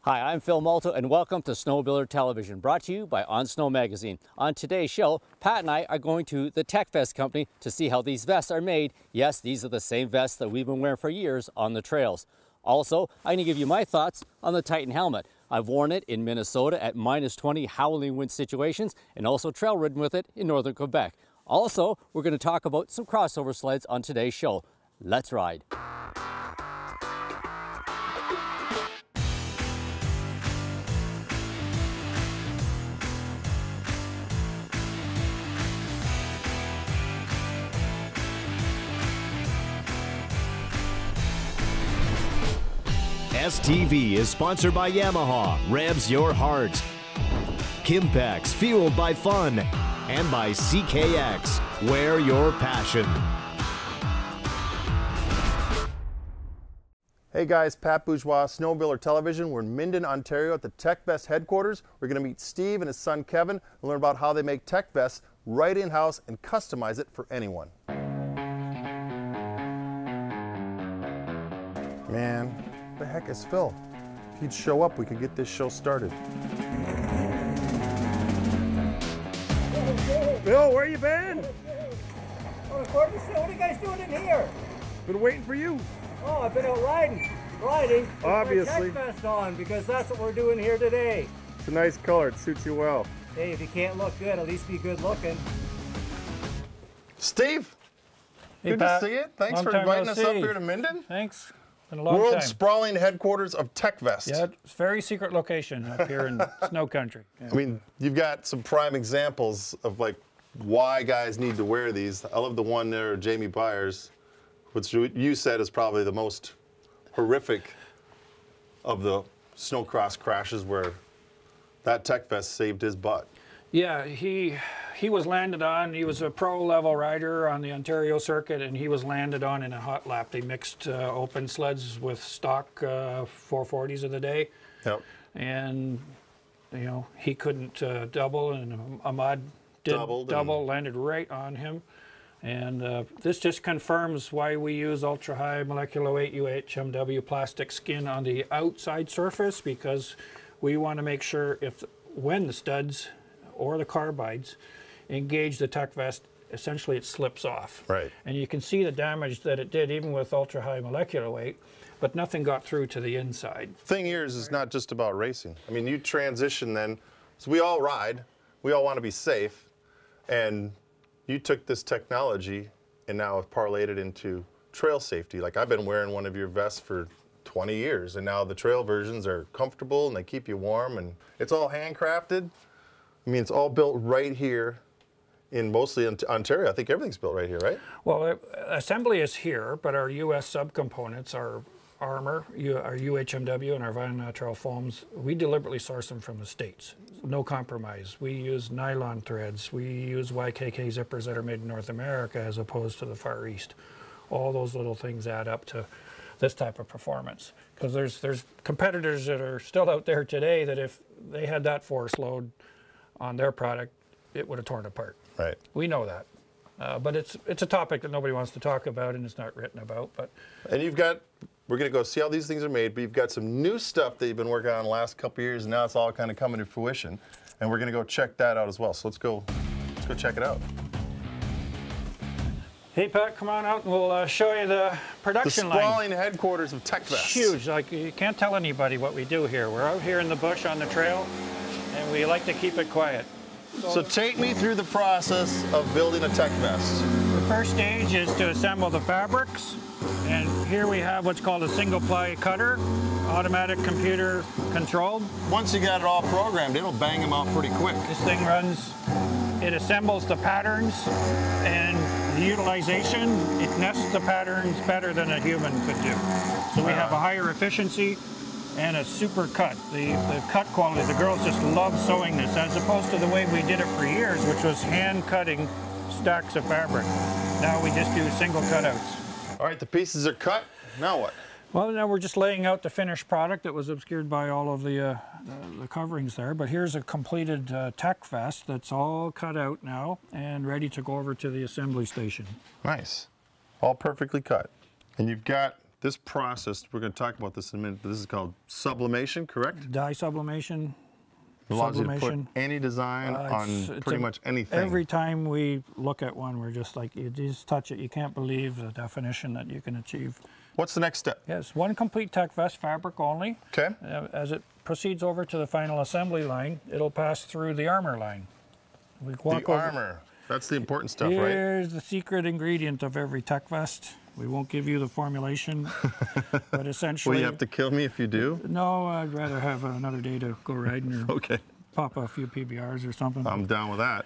Hi, I'm Phil Malto and welcome to Snowbuilder Television, brought to you by On Snow Magazine. On today's show, Pat and I are going to the Tech Vest company to see how these vests are made. Yes, these are the same vests that we've been wearing for years on the trails. Also, I'm going to give you my thoughts on the Titan helmet. I've worn it in Minnesota at -20 howling wind situations and also trail ridden with it in northern Quebec. Also, we're going to talk about some crossover sleds on today's show. Let's ride. STV is sponsored by Yamaha, revs your heart. Kimpex, fueled by fun. And by CKX, wear your passion. Hey guys, Pat Bourgeois, Snowbuilder Television. We're in Minden, Ontario at the Tech Vest headquarters. We're going to meet Steve and his son Kevin and learn about how they make Tech Vests right in-house and customize it for anyone. Man, what the heck is Phil? If he'd show up, we could get this show started. Bill, where you been? Oh, what are you guys doing in here? Been waiting for you. Oh, I've been out riding. With Obviously. my Tech Vest on, because that's what we're doing here today. It's a nice color. It suits you well. Hey, if you can't look good, at least be good looking. Steve, Hey, good Pat. to see you. Thanks Long for time inviting no us up see. here to Minden. Thanks. Been a long World time. sprawling headquarters of Tech Vest. Yeah, it's a very secret location up here in snow country. Yeah. I mean, you've got some prime examples of like why guys need to wear these. I love the one there, Jamie Byers, which you said is probably the most horrific of the snowcross crashes where that Tech Vest saved his butt. Yeah, he was landed on. He was a pro level rider on the Ontario circuit, and he was landed on in a hot lap. They mixed open sleds with stock 440s of the day. Yep. And you know, he couldn't double, and Ahmad did double, landed right on him. And this just confirms why we use ultra high molecular weight UHMW plastic skin on the outside surface, because we want to make sure when the studs or the carbides engage the Tech Vest, essentially it slips off. Right. And you can see the damage that it did even with ultra high molecular weight, but nothing got through to the inside. Thing here is it's not just about racing. I mean, you transition then, so we all ride, we all want to be safe, and you took this technology and now have parlayed it into trail safety. Like, I've been wearing one of your vests for 20 years, and now the trail versions are comfortable and they keep you warm, and it's all handcrafted. I mean, it's all built right here in mostly Ontario. I think everything's built right here, right? Well, assembly is here, but our U.S. subcomponents, our armor, our UHMW and our vinyl nitrile foams, we deliberately source them from the States. No compromise. We use nylon threads. We use YKK zippers that are made in North America as opposed to the Far East. All those little things add up to this type of performance. Because there's competitors that are still out there today that if they had that force load on their product, it would have torn apart. Right. We know that. But it's a topic that nobody wants to talk about and it's not written about. And you've got, we're going to go see how these things are made, but you've got some new stuff that you've been working on the last couple of years, and now it's all kind of coming to fruition. And we're going to go check that out as well. So let's go check it out. Hey Pat, come on out and we'll show you the production line. The sprawling headquarters of Tech Vest. It's huge. Like, you can't tell anybody what we do here. We're out here in the bush on the trail, and we like to keep it quiet. So take me through the process of building a Tech Vest. The first stage is to assemble the fabrics, and here we have what's called a single ply cutter, automatic computer controlled. Once you got it all programmed, it'll bang them out pretty quick. This thing runs, it assembles the patterns, and the utilization, it nests the patterns better than a human could do. So we have a higher efficiency and a super cut. The cut quality, the girls just love sewing this, as opposed to the way we did it for years, which was hand cutting stacks of fabric. Now we just do single cutouts. All right, the pieces are cut. Now what? Well, now we're just laying out the finished product that was obscured by all of the coverings there. But here's a completed Tech Vest that's all cut out now and ready to go over to the assembly station. Nice. All perfectly cut. And you've got this process, we're going to talk about this in a minute, but this is called sublimation, correct? Dye sublimation. It allows you to put Sublimation. any design on It's pretty much anything. Every time we look at one, we're just like, you just touch it, you can't believe the definition that you can achieve. What's the next step? Yes, one complete tech vest fabric only. Okay. As it proceeds over to the final assembly line, it'll pass through the armor line. We walk The over- armor. That's the important stuff, right? Here's the secret ingredient of every tech vest. We won't give you the formulation, but essentially... Will you have to kill me if you do? No, I'd rather have another day to go riding or Okay. pop a few PBRs or something. I'm down with that.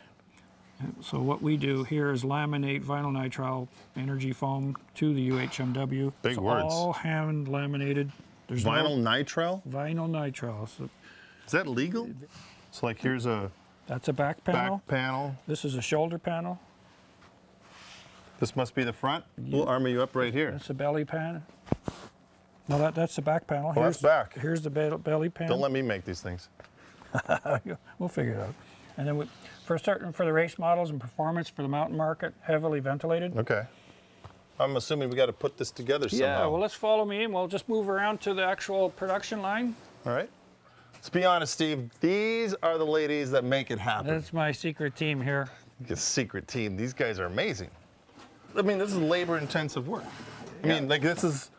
So what we do here is laminate vinyl nitrile energy foam to the UHMW. Big It's words. all hand laminated. There's Vinyl no nitrile? vinyl nitrile. So Is that legal? So like here's a that's a back panel. back panel. This is a shoulder panel. This must be the front. We'll armor you up right here. That's a belly panel. No, that's the back panel. Oh, that's back. Here's the belly panel. Don't let me make these things. We'll figure it out. And then for the race models and performance for the mountain market, heavily ventilated. Okay. I'm assuming we got to put this together somehow. Yeah, well, let's follow me and we'll just move around to the actual production line. All right. Let's be honest, Steve. These are the ladies that make it happen. That's my secret team here. The secret team. These guys are amazing. I mean, this is labor-intensive work. I mean, like this is.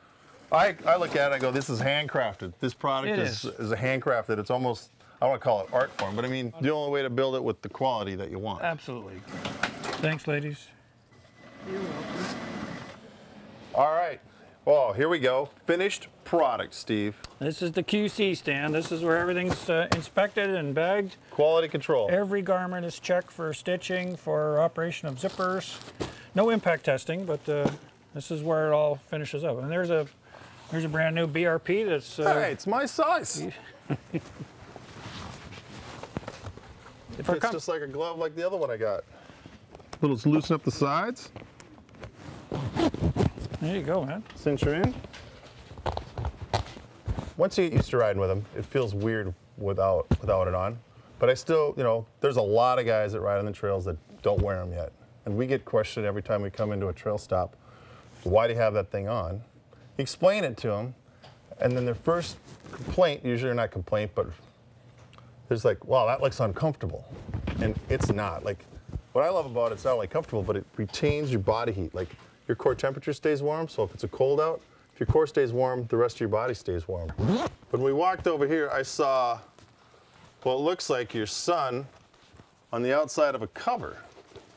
I look at it. I go, this is handcrafted. This product is a handcrafted. It's almost. I don't want to call it art form, but I mean, the only way to build it with the quality that you want. Absolutely. Thanks, ladies. All right. Well, here we go. Finished product, Steve. This is the QC stand. This is where everything's inspected and bagged. Quality control. Every garment is checked for stitching, for operation of zippers. No impact testing, but this is where it all finishes up. And there's a brand new BRP that's. Hey, it's my size. It fits just like a glove like the other one I got. Let's loosen up the sides. There you go, man. Cinch her in. Once you get used to riding with them, it feels weird without it on. But I still, you know, there's a lot of guys that ride on the trails that don't wear them yet. And we get questioned every time we come into a trail stop, why do you have that thing on? You explain it to them, and then their first complaint, usually not complaint, but there's like, wow, that looks uncomfortable. And it's not. Like, what I love about it's not only comfortable, but it retains your body heat. Like, your core temperature stays warm, so if it's a cold out, if your core stays warm, the rest of your body stays warm. But when we walked over here, I saw what looks like your son on the outside of a cover.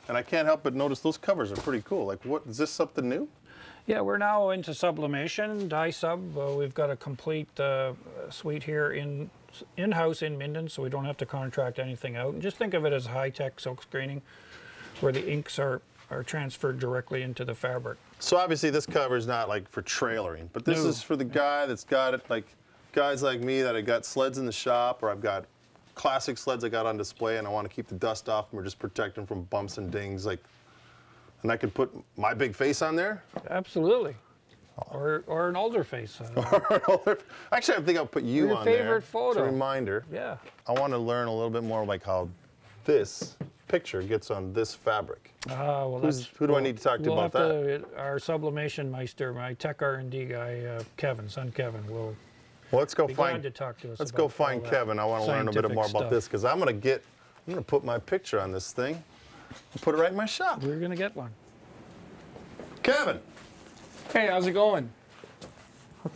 And I can't help but notice those covers are pretty cool. Like, what, is this something new? Yeah, we're now into sublimation, dye sub. We've got a complete suite here in-house in Minden, so we don't have to contract anything out. And just think of it as high-tech silk screening, where the inks are transferred directly into the fabric. So obviously this cover is not like for trailering, but this is for the guy that's got it, like guys like me that have got sleds in the shop, or I've got classic sleds I got on display and I want to keep the dust off them or just protect them from bumps and dings. Like, and I could put my big face on there. Absolutely. Or an older face. Actually, I think I'll put you Your on there. favorite photo. As a reminder. Yeah. I want to learn a little bit more like how this picture gets on this fabric. Well, Who do I need to talk to about that? Our sublimation meister, my tech R&D guy, Kevin, son Kevin, will Well, let's go be find. glad to talk to us. Let's about go all find that Kevin. I want to learn a bit more about this because I'm gonna put my picture on this thing and put it right in my shop. We're gonna get one. Kevin, Hey, how's it going?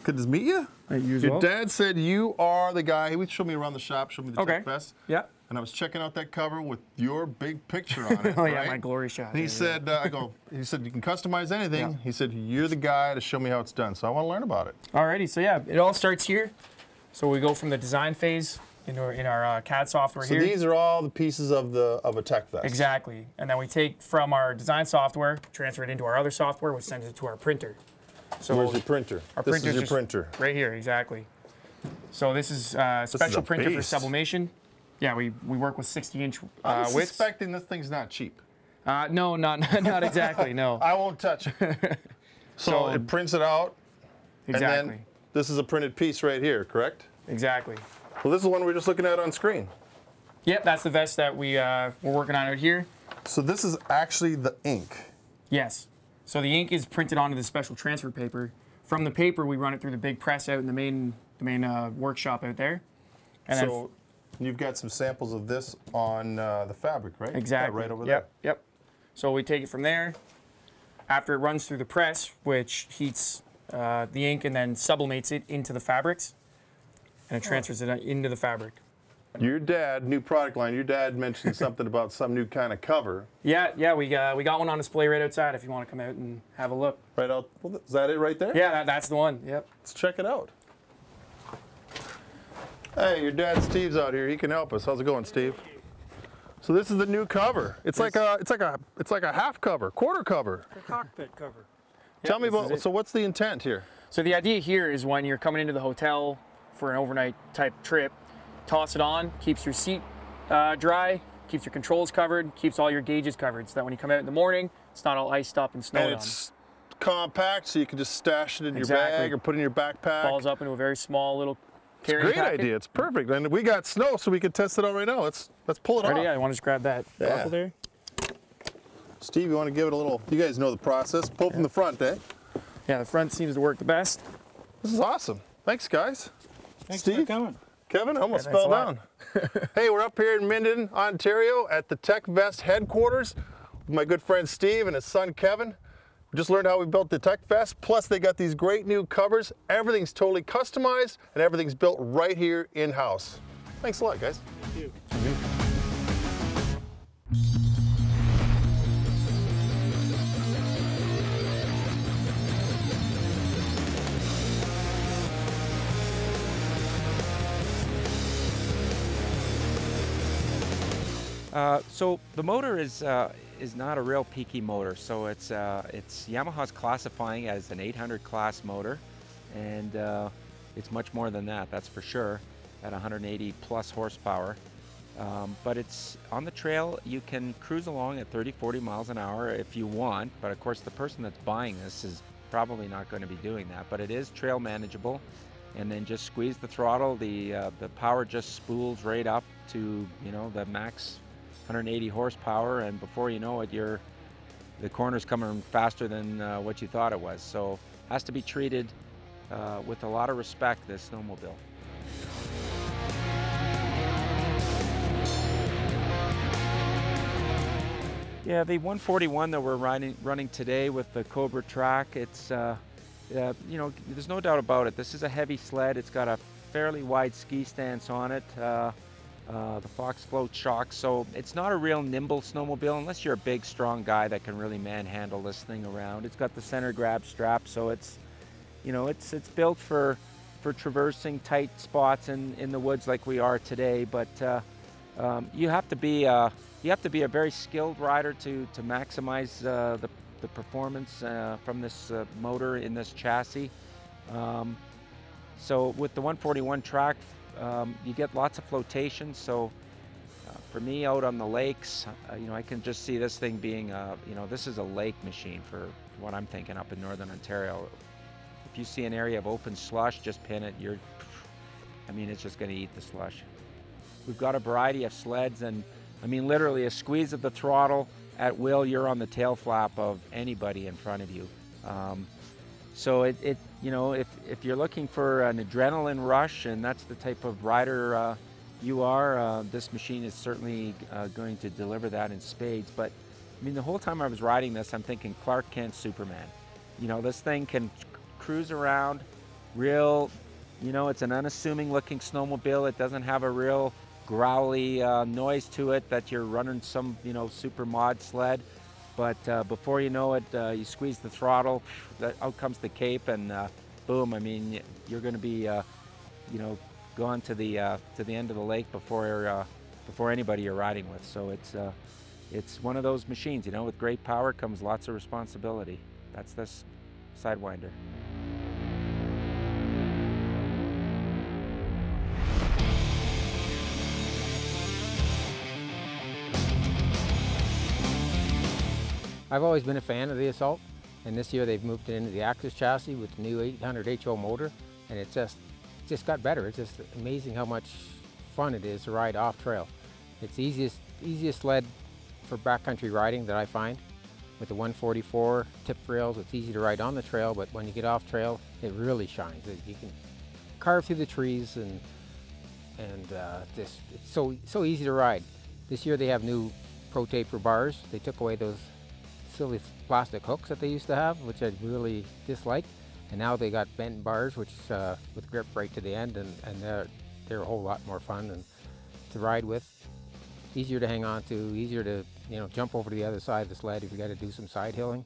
good to meet you. Hey, you as Your well? dad said you are the guy. He would show me around the shop, show me the Okay. Tech Fest. Yeah. And I was checking out that cover with your big picture on it. Oh yeah, right? my glory shot. And he said, he said, you can customize anything. Yeah. He said, you're the guy to show me how it's done. So I want to learn about it. Alrighty, so yeah, it all starts here. So we go from the design phase in our CAD software So here. these are all the pieces of a Tech Fest. Exactly, and then we take from our design software, transfer it into our other software, which sends it to our printer. So Where's your printer? Our This printer's is your just printer. right here, exactly. So this is a special a printer for beast. sublimation. Yeah, we work with 60-inch I'm widths. suspecting this thing's not cheap. No, not exactly. No. I won't touch it. So it prints it out. Exactly. And then this is a printed piece right here, correct? Exactly. Well, this is the one we were just looking at on screen. Yep, that's the vest that we're working on out here. So this is actually the ink. Yes. So the ink is printed onto the special transfer paper From the paper, we run it through the big press out in the main workshop out there. And so you've got some samples of this on the fabric, right? Exactly. Yeah, right over there. Yep. So we take it from there. After it runs through the press, which heats the ink and then sublimates it into the fabrics, and it transfers it into the fabric. Your dad, new product line, your dad mentioned something about some new kind of cover. Yeah, we got one on display right outside if you want to come out and have a look. Right out, is that it right there? Yeah, that's the one, yep. Let's check it out. Hey, your dad Steve's out here. He can help us. How's it going, Steve? So this is the new cover. It's like a half cover, quarter cover. The cockpit cover. Tell me about, so what's the intent here? So the idea here is when you're coming into the hotel for an overnight type trip, toss it on, keeps your seat dry, keeps your controls covered, keeps all your gauges covered, so that when you come out in the morning, it's not all iced up and snowed on. And it's compact, so you can just stash it in your bag or put it in your backpack. Falls up into a very small little carrying Great packet. idea. It's perfect. And we got snow, so we can test it out right now. Let's pull it off. Yeah, I want to just grab that buckle there. Steve, you want to give it a little, you guys know the process. Pull from the front, eh? Yeah, the front seems to work the best. This is awesome. Thanks, guys. Thanks Steve? for coming. Kevin, I almost thanks fell a lot. down. Hey, we're up here in Minden, Ontario at the Tech Vest headquarters with my good friend Steve and his son Kevin. We just learned how we built the Tech Vest, plus they got these great new covers. Everything's totally customized and everything's built right here in-house. Thanks a lot, guys. Thank you. So the motor is not a real peaky motor. So it's Yamaha's classifying as an 800 class motor, and it's much more than that. That's for sure, at 180 plus horsepower. But it's on the trail. You can cruise along at 30-40 miles an hour if you want. But of course, the person that's buying this is probably not going to be doing that. But it is trail manageable, and then just squeeze the throttle. The power just spools right up to the max 180 horsepower, and before you know it, the corner's coming faster than what you thought it was. So has to be treated with a lot of respect, this snowmobile. Yeah, the 141 that we're running today with the Cobra track, it's there's no doubt about it. This is a heavy sled. It's got a fairly wide ski stance on it. The Fox float shocks, so it's not a real nimble snowmobile unless you're a big, strong guy that can really manhandle this thing around. It's got the center grab strap, so it's built for traversing tight spots in the woods like we are today. But you have to be a very skilled rider to maximize the performance from this motor in this chassis. So with the 141 track, you get lots of flotation. So for me out on the lakes, I can just see this thing being, this is a lake machine for what I'm thinking up in Northern Ontario. If you see an area of open slush, just pin it. It's just going to eat the slush. We've got a variety of sleds, and literally a squeeze of the throttle at will, you're on the tail flap of anybody in front of you. So if you're looking for an adrenaline rush, and that's the type of rider you are, this machine is certainly going to deliver that in spades. But the whole time I was riding this, I'm thinking Clark Kent Superman. This thing can cruise around real, it's an unassuming looking snowmobile. It doesn't have a real growly noise to it that you're running some, super mod sled. But before you know it, you squeeze the throttle, out comes the cape, and boom! You're going to be, gone to the end of the lake before anybody you're riding with. So it's one of those machines. With great power comes lots of responsibility. That's this Sidewinder. I've always been a fan of the Assault, and this year they've moved it into the Axis chassis with the new 800 HO motor, and it's just got better. It's just amazing how much fun it is to ride off trail. It's the easiest sled for backcountry riding that I find. with the 144 tip rails, it's easy to ride on the trail, but when you get off trail, it really shines. You can carve through the trees, and it's so easy to ride. This year they have new Pro Taper bars. They took away those silly plastic hooks that they used to have, which I really disliked, and now they got bent bars, which with grip right to the end, and they're a whole lot more fun and to ride with. Easier to hang on to, easier to jump over to the other side of the sled if you got to do some side hilling.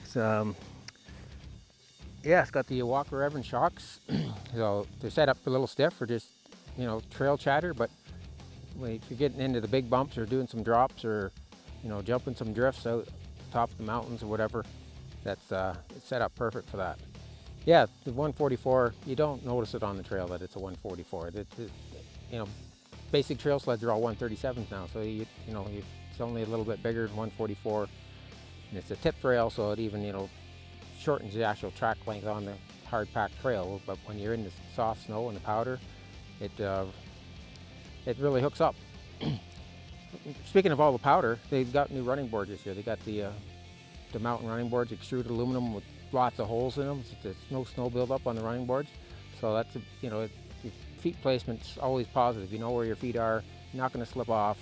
It's, yeah, it's got the Walker Evans shocks, so they're set up a little stiff for just trail chatter, but if you're getting into the big bumps or doing some drops or jumping some drifts out top of the mountains or whatever, that's it's set up perfect for that. Yeah, the 144, you don't notice it on the trail that it's a 144. Basic trail sleds are all 137s now, so it's only a little bit bigger than 144, and it's a tip rail, so it even shortens the actual track length on the hard packed trail. But when you're in the soft snow and the powder, it really hooks up. Speaking of all the powder, they've got new running boards this year. They got the mountain running boards, extruded aluminum with lots of holes in them, so there's no snow buildup on the running boards. So that's your feet placement's always positive. You know where your feet are. You're not going to slip off.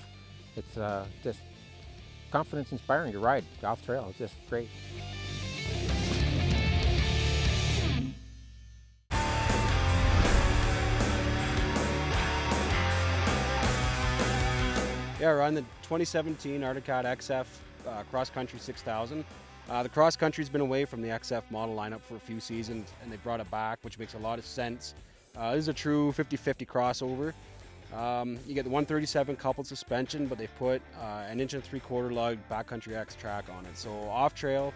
It's just confidence inspiring to ride off trail. It's just great. Yeah, we're on the 2017 Arctic Cat XF Cross Country 6000. The Cross Country's been away from the XF model lineup for a few seasons, and they brought it back, which makes a lot of sense. This is a true 50-50 crossover. You get the 137 coupled suspension, but they've put an 1.75" lug Backcountry X track on it. So off trail,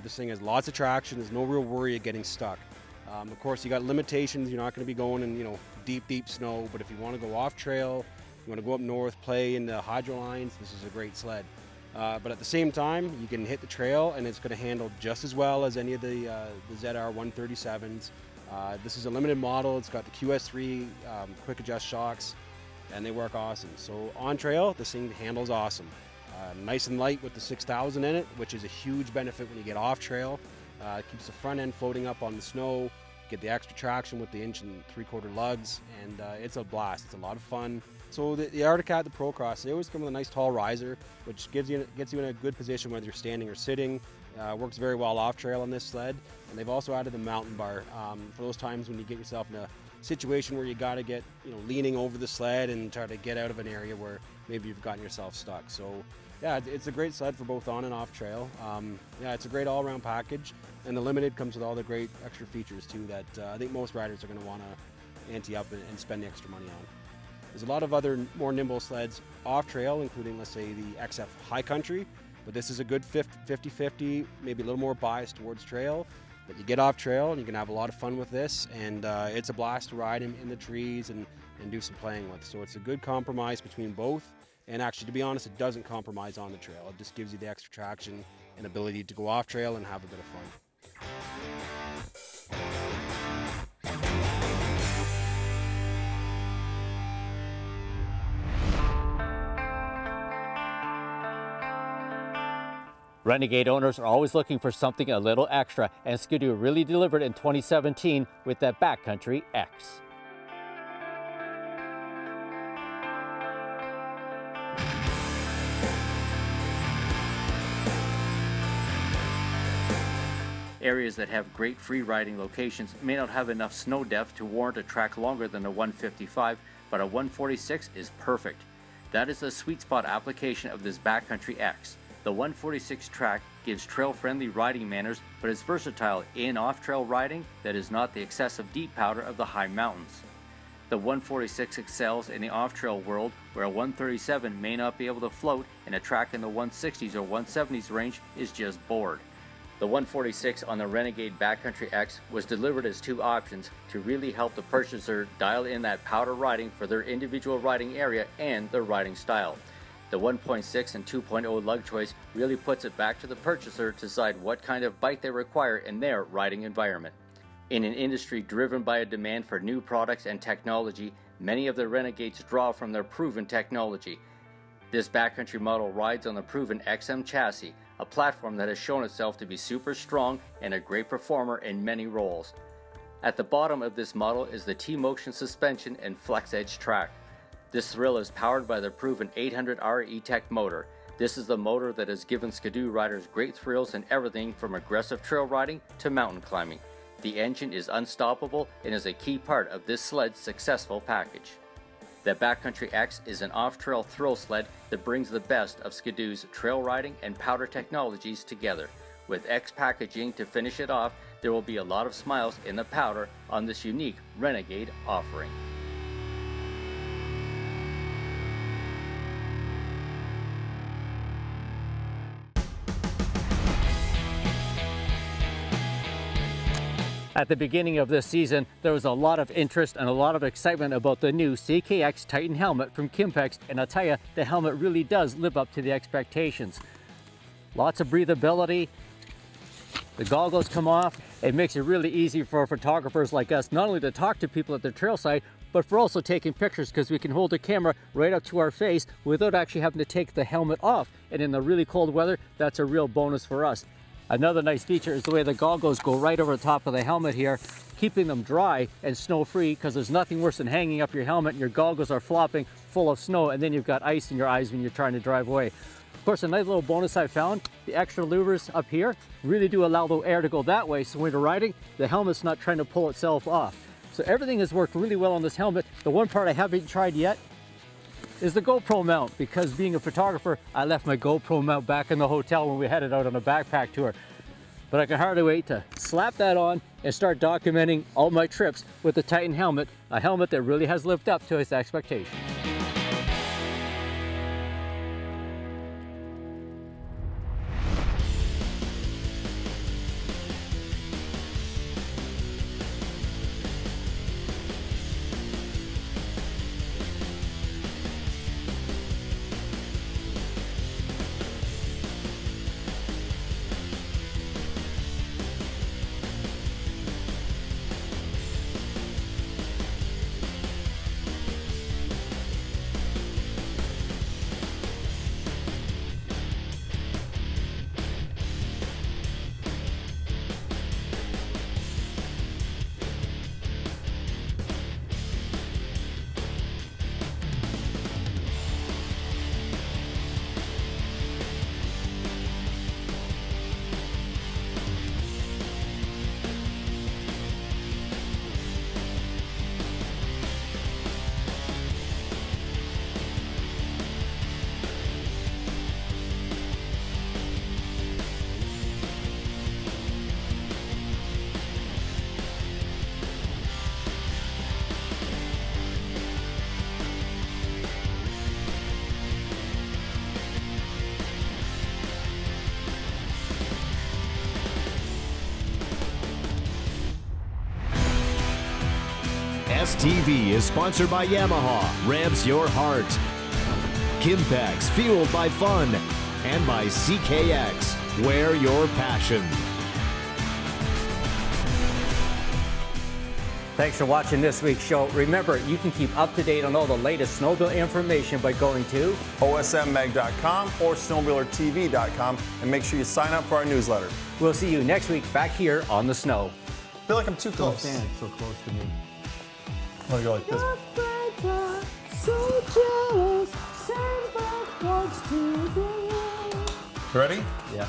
this thing has lots of traction. There's no real worry of getting stuck. Of course, you got limitations. You're not going to be going in deep snow, but if you want to go off trail, you want to go up north, play in the hydro lines, this is a great sled. But at the same time, you can hit the trail and it's going to handle just as well as any of the ZR 137s. This is a limited model. It's got the QS3 quick adjust shocks, and they work awesome. So on trail, this thing handles awesome. Nice and light with the 6000 in it, which is a huge benefit when you get off trail. It keeps the front end floating up on the snow, get the extra traction with the 1.75" lugs, and it's a blast. It's a lot of fun. So the Arctic Cat, the Pro Cross, they always come with a nice tall riser, which gets you in a good position whether you're standing or sitting. Works very well off trail on this sled. And they've also added the mountain bar for those times when you get yourself in a situation where you got to get leaning over the sled and try to get out of an area where maybe you've gotten yourself stuck. So yeah, it's a great sled for both on and off trail. Yeah, it's a great all-around package, and the Limited comes with all the great extra features too that I think most riders are going to want to ante up and spend the extra money on. There's a lot of other more nimble sleds off trail, including, let's say, the XF High Country, but this is a good 50-50, maybe a little more biased towards trail. But you get off trail and you can have a lot of fun with this, and it's a blast to ride in the trees and do some playing with. So it's a good compromise between both, and actually, to be honest, it doesn't compromise on the trail. It just gives you the extra traction and ability to go off trail and have a bit of fun. Renegade owners are always looking for something a little extra, and Skidoo really delivered in 2017 with that Backcountry X. Areas that have great free riding locations may not have enough snow depth to warrant a track longer than a 155, but a 146 is perfect. That is the sweet spot application of this Backcountry X. The 146 track gives trail-friendly riding manners, but is versatile in off-trail riding that is not the excessive deep powder of the high mountains. The 146 excels in the off-trail world, where a 137 may not be able to float, and a track in the 160s or 170s range is just bored. The 146 on the Renegade Backcountry X was delivered as two options to really help the purchaser dial in that powder riding for their individual riding area and their riding style. The 1.6 and 2.0 lug choice really puts it back to the purchaser to decide what kind of bike they require in their riding environment. In an industry driven by a demand for new products and technology, many of the Renegades draw from their proven technology. This backcountry model rides on the proven XM chassis, a platform that has shown itself to be super strong and a great performer in many roles. At the bottom of this model is the T-Motion suspension and flex edge track. This thrill is powered by the proven 800R E-Tech motor. This is the motor that has given Ski-Doo riders great thrills in everything from aggressive trail riding to mountain climbing. The engine is unstoppable and is a key part of this sled's successful package. The Backcountry X is an off-trail thrill sled that brings the best of Ski-Doo's trail riding and powder technologies together. With X packaging to finish it off, there will be a lot of smiles in the powder on this unique Renegade offering. At the beginning of this season, there was a lot of interest and a lot of excitement about the new CKX Titan helmet from Kimpex, and I'll tell you, the helmet really does live up to the expectations. Lots of breathability, the goggles come off. It makes it really easy for photographers like us not only to talk to people at the trail site, but for also taking pictures, because we can hold the camera right up to our face without actually having to take the helmet off. And in the really cold weather, that's a real bonus for us. Another nice feature is the way the goggles go right over the top of the helmet here, keeping them dry and snow-free, because there's nothing worse than hanging up your helmet and your goggles are flopping full of snow, and then you've got ice in your eyes when you're trying to drive away. Of course, a nice little bonus I found, the extra louvers up here really do allow the air to go that way, so when you're riding, the helmet's not trying to pull itself off. So everything has worked really well on this helmet. The one part I haven't tried yet is the GoPro mount, because being a photographer, I left my GoPro mount back in the hotel when we headed out on a backpack tour. But I can hardly wait to slap that on and start documenting all my trips with the Titan helmet, a helmet that really has lived up to its expectations. STV is sponsored by Yamaha, revs your heart. Kimpex, fueled by fun. And by CKX, wear your passion. Thanks for watching this week's show. Remember, you can keep up to date on all the latest snowmobile information by going to osmmag.com or snowmobilertv.com, and make sure you sign up for our newsletter. We'll see you next week back here on the snow. I feel like I'm too close. Stand so close to me. I'm gonna go like this. So jealous, Ready? Yeah.